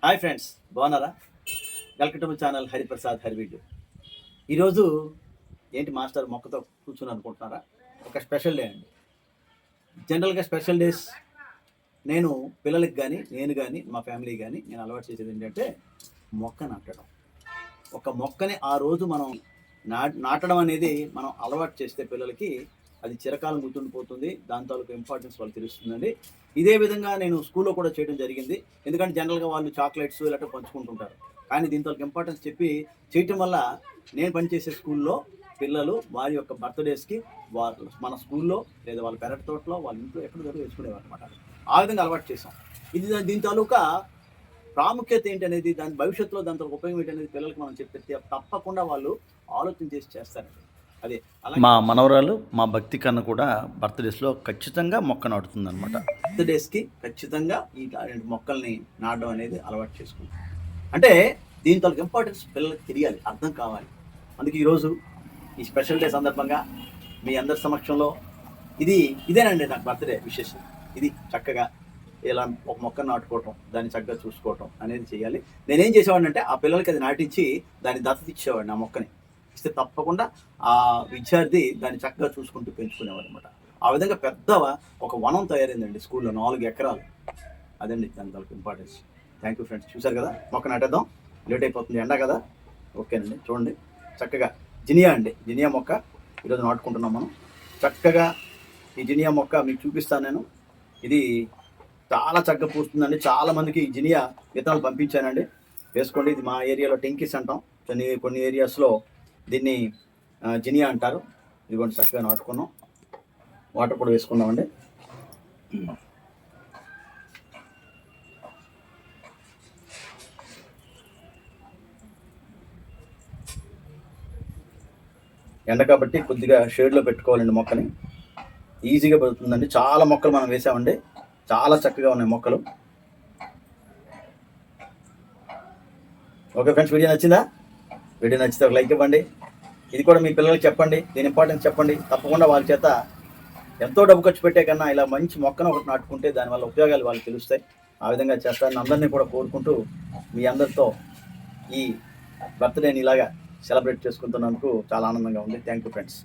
Hi friends, బాగున్నారా? Welcome to my channel Hariprasad హరివీడియో. ఈరోజు ఏంటి మాస్టర్ మొక్కతో కూర్చుని అనుకుంటున్నారా? ఒక స్పెషల్ డే అండి. జనరల్గా స్పెషల్ డేస్ నేను పిల్లలకి కానీ మా ఫ్యామిలీ కానీ నేను అలవాటు చేసేది ఏంటంటే మొక్క నాటడం. ఒక మొక్కని ఆ రోజు మనం నాటడం అనేది మనం అలవాటు చేస్తే పిల్లలకి అది చిరకాలం గుర్తుండిపోతుంది. దాని తాలూకు ఇంపార్టెన్స్ వాళ్ళకి తెలుస్తుందండి. ఇదే విధంగా నేను స్కూల్లో కూడా చేయడం జరిగింది. ఎందుకంటే జనరల్గా వాళ్ళు చాక్లెట్స్ ఇలాంటివి పంచుకుంటుంటారు. కానీ దీని తాలూకు ఇంపార్టెన్స్ చెప్పి చేయటం వల్ల నేను పనిచేసే స్కూల్లో పిల్లలు వారి యొక్క బర్త్డేస్కి వాళ్ళు మన స్కూల్లో లేదా వాళ్ళ పెరటి తోటలో వాళ్ళ ఇంట్లో ఎక్కడ దగ్గర వేసుకునేవారు అనమాట. ఆ విధంగా అలవాటు చేసాం. ఇది దీని తాలూకా ప్రాముఖ్యత ఏంటి అనేది, దాని భవిష్యత్తులో దాని తాలూకు ఉపయోగం ఏంటి అనేది పిల్లలకి మనం చెప్పితే తప్పకుండా వాళ్ళు ఆలోచన చేసి చేస్తారండి. అదే మా మనవరాలు మా భక్తి కన్నా కూడా బర్త్డేస్లో ఖచ్చితంగా మొక్క నాటుతుంది అనమాట. బర్త్డేస్కి ఖచ్చితంగా ఈ మొక్కల్ని నాటడం అనేది అలవాటు చేసుకుంటాం. అంటే దీంతో ఇంపార్టెన్స్ పిల్లలకి తెలియాలి, అర్థం కావాలి. అందుకే ఈరోజు ఈ స్పెషల్ డే సందర్భంగా మీ అందరి సమక్షంలో ఇదేనండి నాకు బర్త్డే విశేషం. ఇది చక్కగా ఇలా ఒక మొక్కను నాటుకోవటం, దాన్ని చక్కగా చూసుకోవటం అనేది చేయాలి. నేనేం చేసేవాడిని అంటే ఆ పిల్లలకి అది నాటించి దాన్ని దత్తత ఇచ్చేవాడిని. ఆ మొక్కని ఇస్తే తప్పకుండా ఆ విద్యార్థి దాన్ని చక్కగా చూసుకుంటూ పెంచుకునేవాడు అనమాట. ఆ విధంగా పెద్ద ఒక వనం తయారైందండి స్కూల్లో, 4 ఎకరాలు. అదండి దాని తాలూకు ఇంపార్టెన్స్. Thank you friends. చూసారు కదా, మొక్క నాటేద్దాం. లేట్ అయిపోతుంది, ఎండ కదా. ఓకేనండి, చూడండి చక్కగా జినియా మొక్క ఈరోజు నాటుకుంటున్నాం మనం. చక్కగా ఈ జినియా మొక్క మీకు చూపిస్తాను నేను. ఇది చాలా చక్కగా పూస్తుందండి. చాలా మందికి ఈ జినియా విత్తనాలు పంపించానండి, వేసుకోండి. ఇది మా ఏరియాలో టెంకిస్ అంటాం, కొన్ని ఏరియాస్లో దీన్ని జినియా అంటారు. ఇదిగోండి చక్కగా నాటుకున్నాం. వాటర్ కూడా వేసుకున్నామండి. ఎండ కాబట్టి కొద్దిగా షేడ్లో పెట్టుకోవాలండి మొక్కని. ఈజీగా పెరుగుతుందండి. చాలా మొక్కలు మనం వేసామండి, చాలా చక్కగా ఉన్నాయి మొక్కలు. ఓకే ఫ్రెండ్స్, వీడియో నచ్చిందా? వీడియో నచ్చితే ఒక లైక్ ఇవ్వండి. ఇది కూడా మీ పిల్లలకి చెప్పండి, దీని ఇంపార్టెన్స్ చెప్పండి. తప్పకుండా వాళ్ళ చేత ఎంతో డబ్బు ఖర్చు పెట్టే కన్నా ఇలా మంచి మొక్కను ఒకటి నాటుకుంటే దానివల్ల ఉపయోగాలు వాళ్ళకి తెలుస్తాయి. ఆ విధంగా చేస్తారని అందరినీ కూడా కోరుకుంటూ మీ అందరితో ఈ బర్త్డేని ఇలాగా సెలబ్రేట్ చేసుకుంటున్నందుకు చాలా ఆనందంగా ఉంది. Thank you friends.